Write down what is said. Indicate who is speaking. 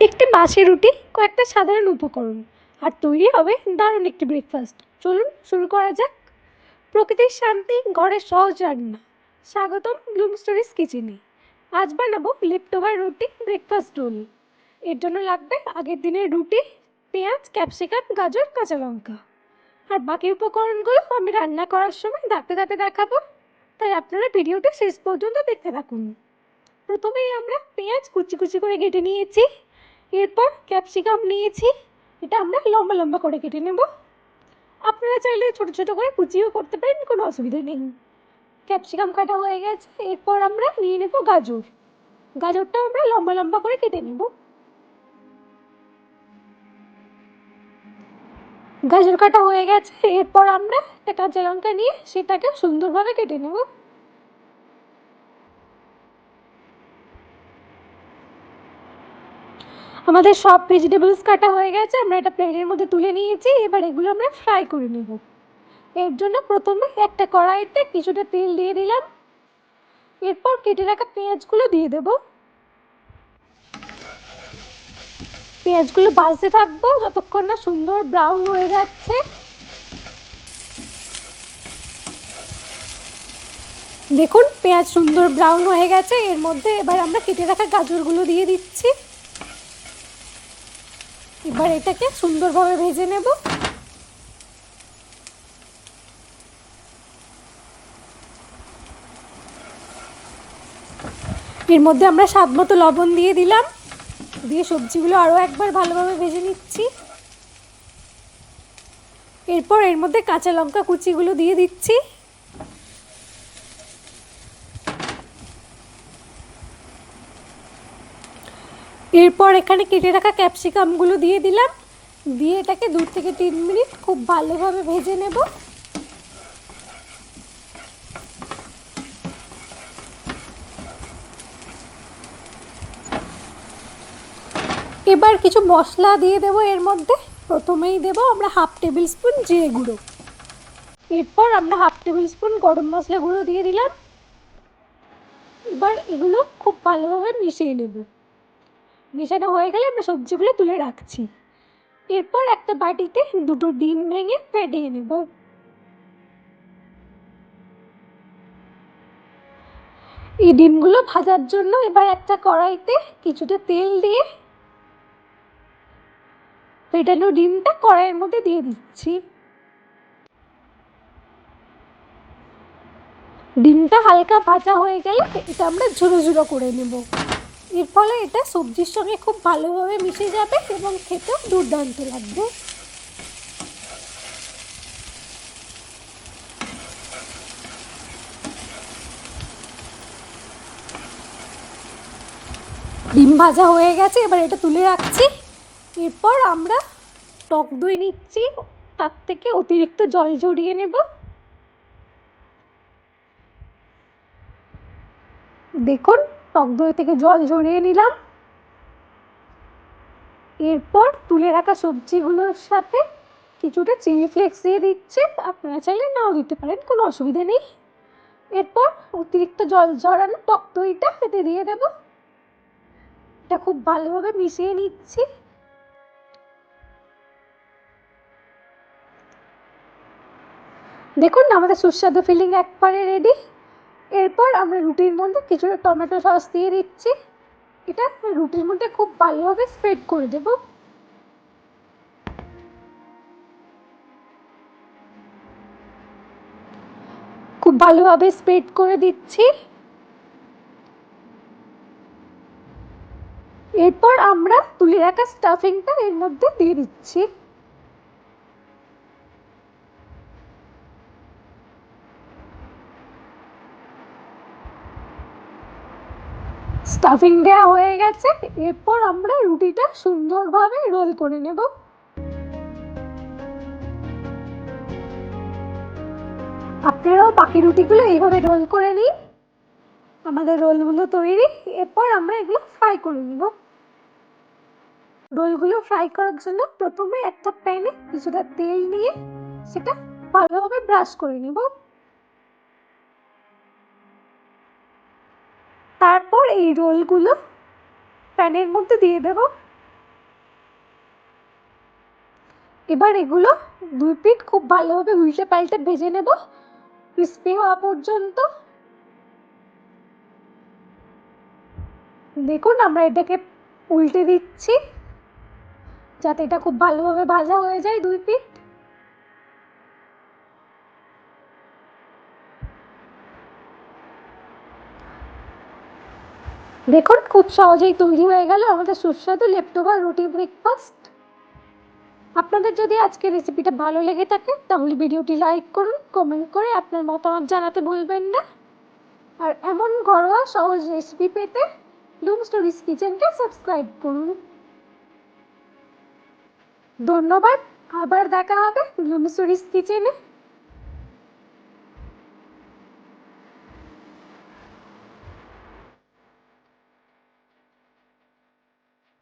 Speaker 1: একটি বাসি রুটি, কয়েকটা সাধারণ উপকরণ, আর তৈরি হবে দারুণ একটি ব্রেকফাস্ট। চলুন শুরু করা যাক। প্রকৃতির শান্তি, ঘরের সহজ রান্না। স্বাগতম ব্লুম স্টোরিজ কিচেনে। আজ বানাবো লেফটোভার রুটি ব্রেকফাস্ট রোল। এর জন্য লাগবে আগের দিনের রুটি, পেঁয়াজ, ক্যাপসিকাম, গাজর, কাঁচা লঙ্কা। আর বাকি উপকরণগুলো আমি রান্না করার সময় ধাপে ধাপে দেখাবো, তাই আপনারা ভিডিওটা শেষ পর্যন্ত দেখতে থাকুন। প্রথমেই আমরা পেঁয়াজ কুচি কুচি করে কেটে নিয়েছি। এরপর ক্যাপসিকাম নিয়েছি, এটা আমরা লম্বা লম্বা করে কেটে নেব। আপনারা চাইলে ছোট ছোট করে কুচিও করতে পারেন, কোনো অসুবিধা নেই। ক্যাপসিকাম কাটা হয়ে গেছে। এরপর আমরা নিয়ে নেব গাজর। গাজরটা আমরা লম্বা লম্বা করে কেটে নেব। গাজর কাটা হয়ে গেছে। এরপর আমরা একটা কাঁচা লঙ্কা নিয়ে সেটাকে সুন্দরভাবে কেটে নেব। আমাদের সব ভেজিটেবলস কাটা হয়ে গেছে, আমরা এটা প্লেটের মধ্যে তুলে নিয়েছি। এবার এগুলো আমরা ফ্রাই করে নেব। এর জন্য প্রথমে একটা কড়াইতে কিছুটা তেল দিয়ে দিলাম। এরপর কেটে রাখা পেঁয়াজগুলো দিয়ে দেব। পেঁয়াজগুলো ভাজতে থাকবো যতক্ষণ না সুন্দর ব্রাউন হয়ে যাচ্ছে। দেখুন পেঁয়াজ সুন্দর ব্রাউন হয়ে গেছে। এর মধ্যে এবার আমরা কেটে রাখা গাজরগুলো দিয়ে দিচ্ছি। এবার এটাকে সুন্দরভাবে ভেজে নেব। এর মধ্যে আমরা স্বাদ মতো লবণ দিয়ে দিলাম, দিয়ে সবজিগুলো আরও একবার ভালোভাবে ভেজে নিচ্ছি। এরপর এর মধ্যে কাঁচা লঙ্কা কুচিগুলো দিয়ে দিচ্ছি। এরপর এখানে কেটে রাখা ক্যাপসিকামগুলো দিয়ে দিলাম, দিয়ে এটাকে 2 থেকে 3 মিনিট খুব ভালোভাবে ভেজে নেব। এবার কিছু মশলা দিয়ে দেবো এর মধ্যে। প্রথমেই দেবো আমরা 1/2 টেবিল স্পুন জিরে গুঁড়ো। এরপর আমরা 1/2 টেবিল স্পুন গরম মশলা গুঁড়ো দিয়ে দিলাম। এবার এগুলো খুব ভালোভাবে মিশিয়ে নেব। মেশানো হয়ে গেলে আমরা সবজিগুলো তুলে রাখছি। এরপর একটা বাটিতে 2টো ডিম ভেঙে ফেটিয়ে নেব। এই ডিমগুলো ভাজার জন্য এবার একটা কড়াইতে কিছুটা তেল দিয়ে ফেটানো ডিমটা কড়াইয়ের মধ্যে দিয়ে দিচ্ছি। ডিমটা হালকা ভাজা হয়ে গেলে এটা আমরা ঝুড়ো ঝুড়ো করে নেব। এর ফলে এটা সবজির সঙ্গে খুব ভালোভাবে মিশে যাবে এবং খেতেও দুর্দান্ত লাগবে। ডিম ভাজা হয়ে গেছে, এবার এটা তুলে রাখছি। এরপর আমরা টক দই নিচ্ছি, তার থেকে অতিরিক্ত জল ঝরিয়ে নেব। দেখুন টক দই থেকে জল ঝরিয়ে নিলাম। এরপর তুলে রাখা সবজিগুলোর সাথে কিছুটা চিলি ফ্লেক্স দিয়ে দিচ্ছি। আপনারা চাইলে নাও দিতে পারেন, কোনো অসুবিধা নেই। এরপর অতিরিক্ত জল ঝরানো টক দইটা এতে দিয়ে দেব। এটা খুব ভালোভাবে মিশিয়ে নিচ্ছি। দেখুন আমাদের সুস্বাদু ফিলিং একবারে রেডি। এরপর আমরা রুটির মধ্যে কিছুটা টমেটো সস দিয়ে দিচ্ছি। এটা রুটির মধ্যে খুব ভালোভাবে স্প্রেড করে দেব। খুব ভালোভাবে স্প্রেড করে দিচ্ছি। এরপর আমরা তুলে রাখা স্টাফিংটা এর মধ্যে দিয়ে দিচ্ছি। স্টাফিং দেওয়া হয়ে গেছে। এরপর আমরা রুটিটা সুন্দরভাবে রোল করে নেব। আপনারাও বাকি রুটিগুলো এইভাবে রোল করে নিন। আমাদের রোলগুলো তৈরি। এরপর আমরা এগুলো ফ্রাই করে নেব। রোলগুলো ফ্রাই করার জন্য প্রথমে একটা প্যানে কিছুটা তেল নিয়ে সেটা ভালোভাবে ব্রাশ করে নেব। তারপর এই রোলগুলো প্যানের মধ্যে দিয়ে দেব। এবার এগুলো 2 পিঠ খুব ভালোভাবে উল্টে পাল্টে ভেজে নেব ক্রিস্পি হওয়া পর্যন্ত। দেখুন আমরা এটাকে উল্টে দিচ্ছি যাতে এটা খুব ভালোভাবে ভাজা হয়ে যায় 2 পিঠ। দেখুন খুব সহজেই তৈরি হয়ে গেল আমাদের সুস্বাদু লেফটোভার রুটি ব্রেকফাস্ট। আপনাদের যদি আজকের রেসিপিটা ভালো লেগে থাকে তাহলে ভিডিওটি লাইক করুন, কমেন্ট করে আপনার মতামত জানাতে ভুলবেন না। আর এমন ঘরোয়া সহজ রেসিপি পেতে ব্লুম স্টোরিজ কিচেনকে সাবস্ক্রাইব করুন। ধন্যবাদ, আবার দেখা হবে ব্লুম স্টোরিজ কিচেনে।